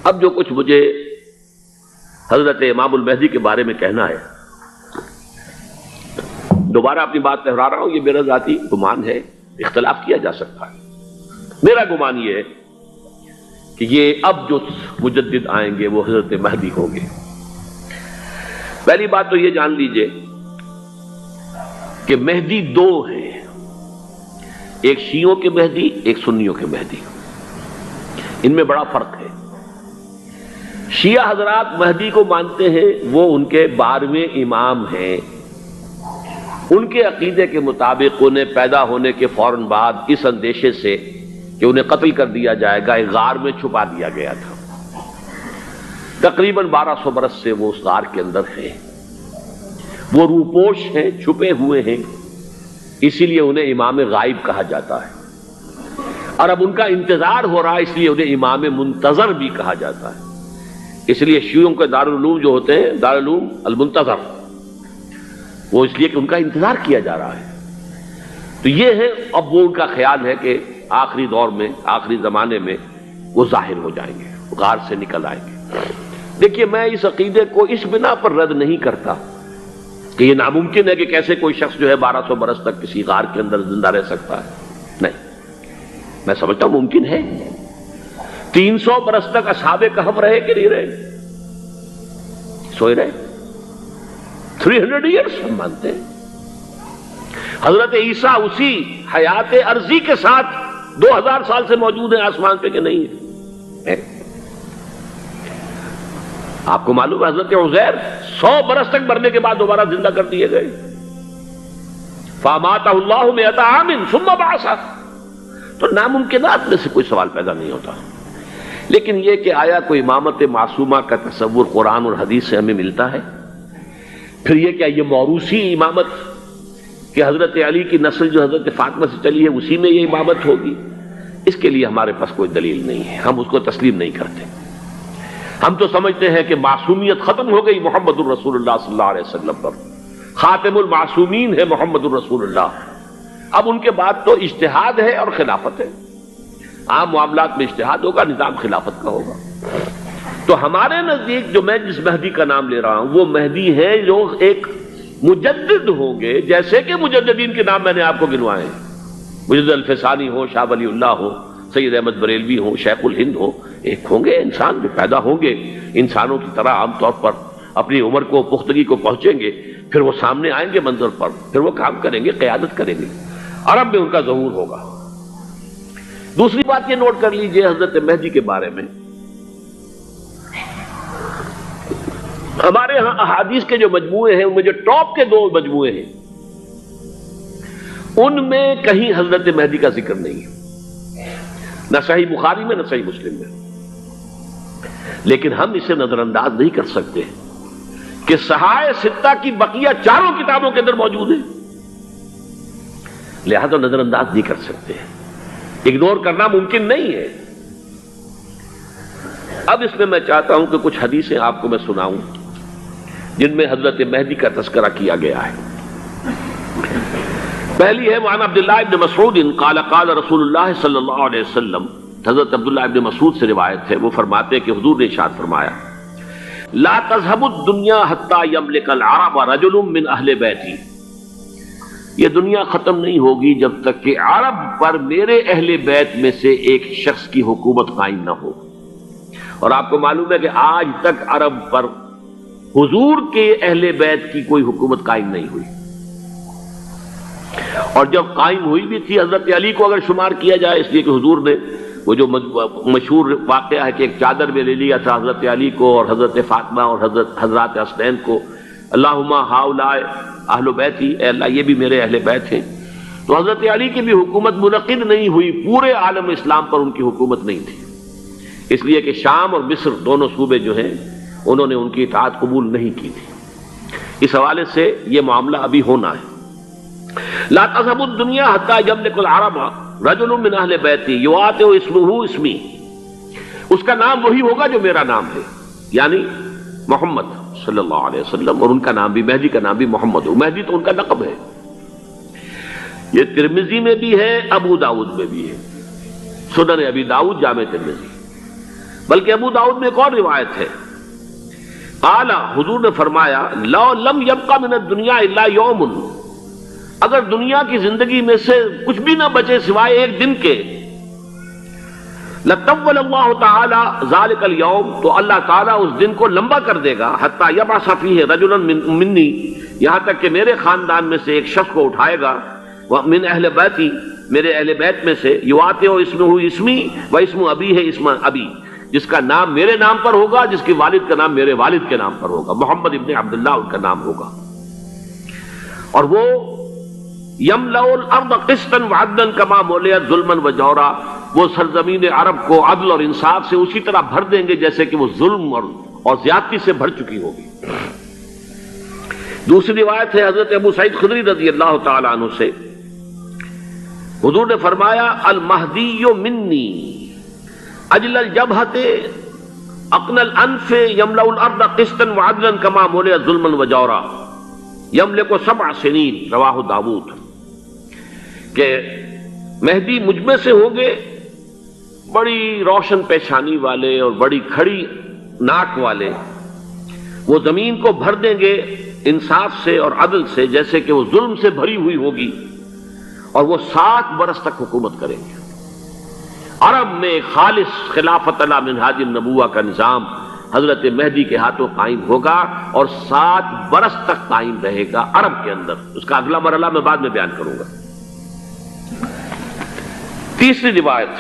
اب جو کچھ مجھے حضرت امام المہدی کے بارے میں کہنا ہے، دوبارہ اپنی بات دہرا رہا ہوں، یہ میرا ذاتی گمان ہے، اختلاف کیا جا سکتا ہے۔ میرا گمان یہ ہے کہ یہ اب جو مجدد آئیں گے وہ حضرت مہدی ہوں گے۔ پہلی بات تو یہ جان لیجئے کہ مہدی دو ہیں، ایک شیعوں کے مہدی، ایک سنیوں کے مہدی، ان میں بڑا فرق ہے۔ شیعہ حضرات مہدی کو مانتے ہیں، وہ ان کے 12ویں امام ہیں، ان کے عقیدے کے مطابق انہیں پیدا ہونے کے فوراً بعد اس اندیشے سے کہ انہیں قتل کر دیا جائے گا ایک غار میں چھپا دیا گیا تھا۔ تقریباً 1200 برس سے وہ اس غار کے اندر ہیں، وہ روپوش ہیں، چھپے ہوئے ہیں، اسی لیے انہیں امام غائب کہا جاتا ہے، اور اب ان کا انتظار ہو رہا ہے، اس لیے انہیں امام منتظر بھی کہا جاتا ہے۔ اس لیے شیعوں کے دارالعلوم جو ہوتے ہیں، دارالعلوم المنتظر، وہ اس لیے کہ ان کا انتظار کیا جا رہا ہے۔ تو یہ ہے، اب وہ ان کا خیال ہے کہ آخری دور میں، آخری زمانے میں وہ ظاہر ہو جائیں گے، غار سے نکل آئیں گے۔ دیکھیے، میں اس عقیدے کو اس بنا پر رد نہیں کرتا کہ یہ ناممکن ہے کہ کیسے کوئی شخص جو ہے 1200 برس تک کسی غار کے اندر زندہ رہ سکتا ہے، نہیں، میں سمجھتا ہوں ممکن ہے۔ 300 برس تک اصحاب کہف رہے کہ نہیں رہے؟ سوئے رہے۔ 300 ایئرس ہم مانتے ہیں۔ حضرت عیسیٰ اسی حیات عرضی کے ساتھ 2000 سال سے موجود ہیں آسمان پہ کہ نہیں ہے؟ آپ کو معلوم ہے حضرت عزیر 100 برس تک مرنے کے بعد دوبارہ زندہ کر دیے گئے۔ فَأَمَاتَهُ اللَّهُ مِئَةَ عَامٍ ثُمَّ بَعَثَهُ۔ تو ناممکنات میں سے کوئی سوال پیدا نہیں ہوتا، لیکن یہ کہ آیا کوئی امامت معصومہ کا تصور قرآن اور حدیث سے ہمیں ملتا ہے؟ پھر یہ کیا یہ موروثی امامت کہ حضرت علی کی نسل جو حضرت فاطمہ سے چلی ہے اسی میں یہ امامت ہوگی؟ اس کے لیے ہمارے پاس کوئی دلیل نہیں ہے، ہم اس کو تسلیم نہیں کرتے۔ ہم تو سمجھتے ہیں کہ معصومیت ختم ہو گئی محمد الرسول اللہ صلی اللہ علیہ وسلم پر، خاتم المعصومین ہے محمد الرسول اللہ۔ اب ان کے بعد تو اجتہاد ہے اور خلافت ہے، عام معاملات میں اجتہاد ہوگا، نظام خلافت کا ہوگا۔ تو ہمارے نزدیک جو میں جس مہدی کا نام لے رہا ہوں وہ مہدی ہے جو ایک مجدد ہوں گے، جیسے کہ مجددین کے نام میں نے آپ کو گنوائے ہیں، مجدد الفسانی ہو، شاہ ولی اللہ ہو، سید احمد بریلوی ہو، شیخ الہند ہو، ایک ہوں گے انسان جو پیدا ہوں گے انسانوں کی طرح عام طور پر اپنی عمر کو، پختگی کو پہنچیں گے، پھر وہ سامنے آئیں گے منظر پر، پھر وہ کام کریں گے، قیادت کریں گے، عرب میں ان کا ظہور ہوگا۔ دوسری بات یہ نوٹ کر لیجئے حضرت مہدی کے بارے میں، ہمارے ہاں احادیث کے جو مجموعے ہیں ان میں جو ٹاپ کے 2 مجموعے ہیں ان میں کہیں حضرت مہدی کا ذکر نہیں ہے، نہ صحیح بخاری میں نہ صحیح مسلم میں، لیکن ہم اسے نظر انداز نہیں کر سکتے کہ صحائح ستہ کی بقیہ 4 کتابوں کے اندر موجود ہے، لہذا نظر انداز نہیں کر سکتے، اگنور کرنا ممکن نہیں ہے۔ اب اس میں میں چاہتا ہوں کہ کچھ حدیثیں آپ کو میں سناؤں جن میں حضرت مہدی کا تذکرہ کیا گیا ہے۔ پہلی ہے وعن عبداللہ ابن مسعود قال قال رسول اللہ صلی اللہ علیہ وسلم، حضرت عبداللہ ابن مسعود سے روایت ہے، وہ فرماتے ہیں کہ حضور نے ارشاد فرمایا لا تذهب الدنيا حتى يملك العرب رجل من اہل بیتی، یہ دنیا ختم نہیں ہوگی جب تک کہ عرب پر میرے اہل بیت میں سے ایک شخص کی حکومت قائم نہ ہو۔ اور آپ کو معلوم ہے کہ آج تک عرب پر حضور کے اہل بیت کی کوئی حکومت قائم نہیں ہوئی، اور جب قائم ہوئی بھی تھی حضرت علی کو اگر شمار کیا جائے، اس لیے کہ حضور نے وہ جو مشہور واقعہ ہے کہ ایک چادر میں لے لیا تھا حضرت علی کو اور حضرت فاطمہ اور حضرات حسنین کو، اللہم ہؤلاء اہل بیتی، اے اللہ یہ بھی میرے اہل بیت ہیں۔ تو حضرت علی کی بھی حکومت منعقد نہیں ہوئی، پورے عالم اسلام پر ان کی حکومت نہیں تھی، اس لیے کہ شام اور مصر دونوں صوبے جو ہیں انہوں نے ان کی اطاعت قبول نہیں کی تھی۔ اس حوالے سے یہ معاملہ ابھی ہونا ہے۔ لا تذهب الدنيا حتى يملك العرب رجل من اہل بیتی یواطئ اسمہ اسمی، اس کا نام وہی ہوگا جو میرا نام ہے، یعنی محمد صلی اللہ علیہ وسلم، اور ان کا نام بھی، مہدی کا نام بھی محمد ہو، مہدی تو ان کا لقب ہے۔ یہ ترمذی میں بھی ہے، ابو داؤد میں بھی ہے، سنن ابی داؤد، جامع ترمذی۔ بلکہ ابو داؤد میں ایک اور روایت ہے، قال، حضور نے فرمایا، لو لم یبقى من الدنیا الا یوم، اگر دنیا کی زندگی میں سے کچھ بھی نہ بچے سوائے ایک دن کے، لطول اللہ تعالی ذلک الیوم، تو اللہ تعالیٰ اس دن کو لمبا کر دے گا، حتی یبعث فیہ رجلا منی، یہاں تک کہ میرے خاندان میں سے ایک شخص کو اٹھائے گا، من اہل بیتی، میرے اہل بیت میں سے، یواطئ اسمہ اسمی و اسم ابی ہے اسم ابی، جس کا نام میرے نام پر ہوگا، جس کے والد کا نام میرے والد کے نام پر ہوگا، محمد ابن عبداللہ ان کا نام ہوگا، اور وہ یملأ الارض قسطا وعدلا کما ملئت ظلما وجورا، وہ سرزمین عرب کو عدل اور انصاف سے اسی طرح بھر دیں گے جیسے کہ وہ ظلم اور زیادتی سے بھر چکی ہوگی۔ دوسری روایت ہے حضرت ابو سعید خدری رضی اللہ تعالی عنہ سے، حضور نے فرمایا، المہدی منی اجل الجبہۃ اقنى الانف یملأ الارض قسطا وعدلا کما ملئت ظلما وجورا یملک 7 سنین، رواہ داود، کہ مہدی مجھ میں سے ہوں گے بڑی روشن پیشانی والے اور بڑی کھڑی ناک والے، وہ زمین کو بھر دیں گے انصاف سے اور عدل سے جیسے کہ وہ ظلم سے بھری ہوئی ہوگی، اور وہ 7 برس تک حکومت کریں گے۔ عرب میں خالص خلافت علی منہاج النبوہ کا نظام حضرت مہدی کے ہاتھوں قائم ہوگا اور 7 برس تک قائم رہے گا عرب کے اندر۔ اس کا اگلا مرحلہ میں بعد میں بیان کروں گا۔ تیسری روایت،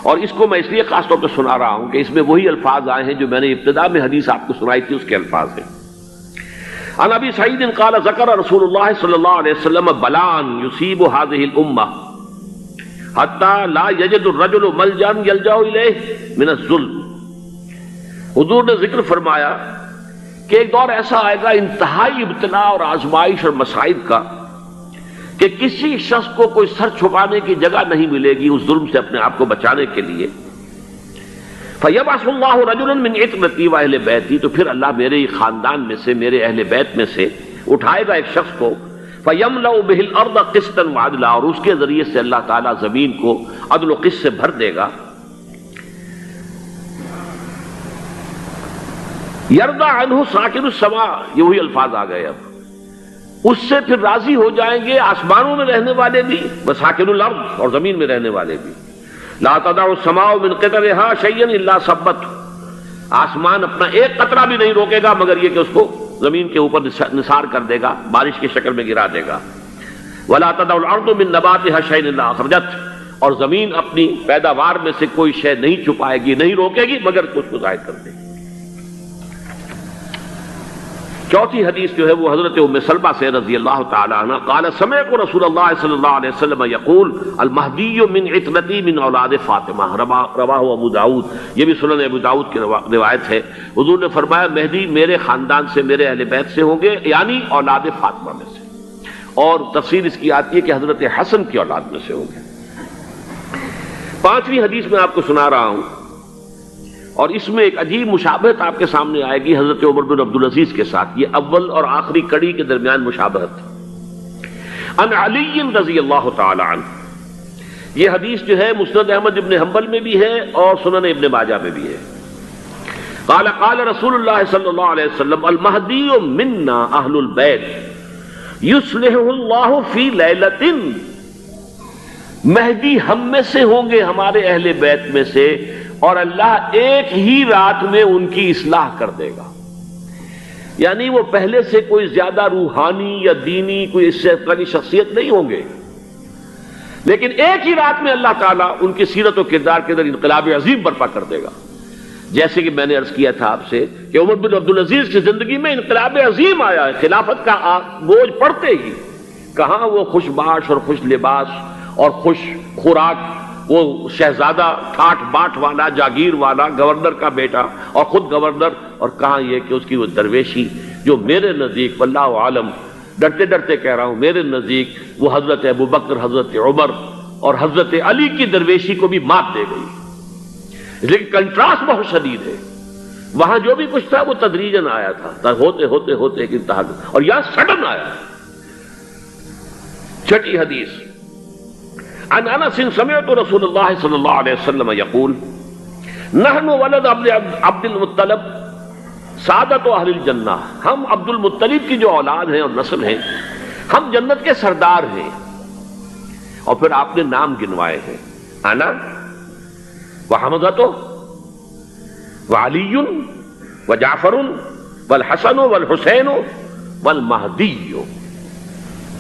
اور اس کو میں اس لیے خاص طور پہ سنا رہا ہوں کہ اس میں وہی الفاظ آئے ہیں جو میں نے ابتدا میں حدیث آپ کو سنائی تھی، اس کے الفاظ ہیں۔ عن ابی سعید قال ذکر رسول اللہ صلی اللہ علیہ وسلم بلان یصیب هذه الامہ حتی لا یجد الرجل ملجا یلجا الیہ من الظلم، حضور نے ذکر فرمایا کہ ایک دور ایسا آئے گا انتہائی ابتلا اور آزمائش اور مصائب کا کہ کسی شخص کو کوئی سر چھپانے کی جگہ نہیں ملے گی اس ظلم سے اپنے آپ کو بچانے کے لیے۔ فَيَبْعَثُ اللَّهُ رَجُلًا مِّنْ عِتْرَتِي وَأَهْلِ بَيْتِي، تو پھر اللہ میرے خاندان میں سے، میرے اہل بیت میں سے اٹھائے گا ایک شخص کو، فَيَمْلَأُ بِهِ الْأَرْضَ قِسْطًا وَعَدْلًا، اور اس کے ذریعے سے اللہ تعالیٰ زمین کو عدل و قسط سے بھر دے گا۔ یرضى عنہ ساکن السماء، یہ وہی الفاظ آ گئے، اب اس سے پھر راضی ہو جائیں گے آسمانوں میں رہنے والے بھی، وساکن الارض، اور زمین میں رہنے والے بھی۔ لا تدع السماء من قطرها شيئا الا ثبته، آسمان اپنا ایک قطرہ بھی نہیں روکے گا مگر یہ کہ اس کو زمین کے اوپر نثار کر دے گا، بارش کی شکل میں گرا دے گا۔ ولا تدع الارض من نباتها شيئا الا اخرجته، اور زمین اپنی پیداوار میں سے کوئی شے نہیں چھپائے گی، نہیں روکے گی مگر کچھ کو ظاہر کر دے گی۔ چوتھی حدیث جو ہے وہ حضرت ام سلمہ سے رضی اللہ تعالی عنہ، قال سمعت رسول اللہ صلی اللہ علیہ وسلم یقول المہدی من عترتی من اولاد فاطمہ، رواہ ابو داؤد، یہ بھی سنن ابو داؤد کی روایت ہے۔ حضور نے فرمایا مہدی میرے خاندان سے، میرے اہل بیت سے ہوں گے، یعنی اولاد فاطمہ میں سے، اور تفسیر اس کی آتی ہے کہ حضرت حسن کی اولاد میں سے ہوں گے۔ پانچویں حدیث میں آپ کو سنا رہا ہوں، اور اس میں ایک عجیب مشابہت آپ کے سامنے آئے گی حضرت عمر بن عبدالعزیز کے ساتھ، یہ اول اور آخری کڑی کے درمیان مشابہت۔ عن علی رضی اللہ تعالی عنہ، یہ حدیث جو ہے مسند احمد ابن حنبل میں بھی ہے اور سنن ابن ماجہ میں بھی ہے۔ قال قال رسول اللہ صلی اللہ علیہ وسلم المہدی منا اہل البیت یصلح اللہ فی لیلۃ، مہدی ہم میں سے ہوں گے، ہمارے اہل بیت میں سے، اور اللہ ایک ہی رات میں ان کی اصلاح کر دے گا۔ یعنی وہ پہلے سے کوئی زیادہ روحانی یا دینی کوئی اس سے طرح کی شخصیت نہیں ہوں گے، لیکن ایک ہی رات میں اللہ تعالیٰ ان کی سیرت و کردار کے اندر انقلاب عظیم برپا کر دے گا۔ جیسے کہ میں نے عرض کیا تھا آپ سے کہ عمر بن عبدالعزیز کی زندگی میں انقلاب عظیم آیا ہے، خلافت کا بوجھ پڑتے ہی کہاں وہ خوش باش اور خوش لباس اور خوش خوراک، وہ شہزادہ ٹھاٹ باٹ والا، جاگیر والا، گورنر کا بیٹا اور خود گورنر، اور کہاں یہ کہ اس کی وہ درویشی جو میرے نزدیک واللہ عالم، ڈرتے ڈرتے کہہ رہا ہوں، میرے نزدیک وہ حضرت ابو بکر، حضرت عمر اور حضرت علی کی درویشی کو بھی مات دے گئی۔ لیکن کنٹراسٹ بہت شدید ہے، وہاں جو بھی کچھ تھا وہ تدریجاً آیا تھا، ہوتے ہوتے ہوتے ایک انتہا، اور یہاں سڈن آیا۔ چھٹی حدیث، عن انس سمعت رسول اللہ صلی اللہ علیہ وسلم یقول نحن ولد عبد المطلب سعادت و اہل الجنہ، ہم عبد المطلب کی جو اولاد ہیں اور نسل ہیں، ہم جنت کے سردار ہیں۔ اور پھر آپ نے نام گنوائے ہیں، انا وحمزۃ وعلی وجعفر والحسن والحسین والمہدی،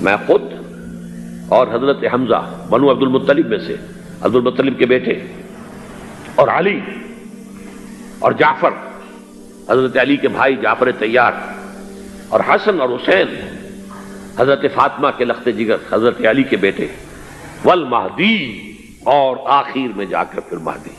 میں خود اور حضرت حمزہ بنو عبد المطلب میں سے، عبد المطلب کے بیٹے، اور علی اور جعفر حضرت علی کے بھائی جعفر طیار، اور حسن اور حسین حضرت فاطمہ کے لخت جگر حضرت علی کے بیٹے، والمہدی، اور آخر میں جا کر پھر مہدی۔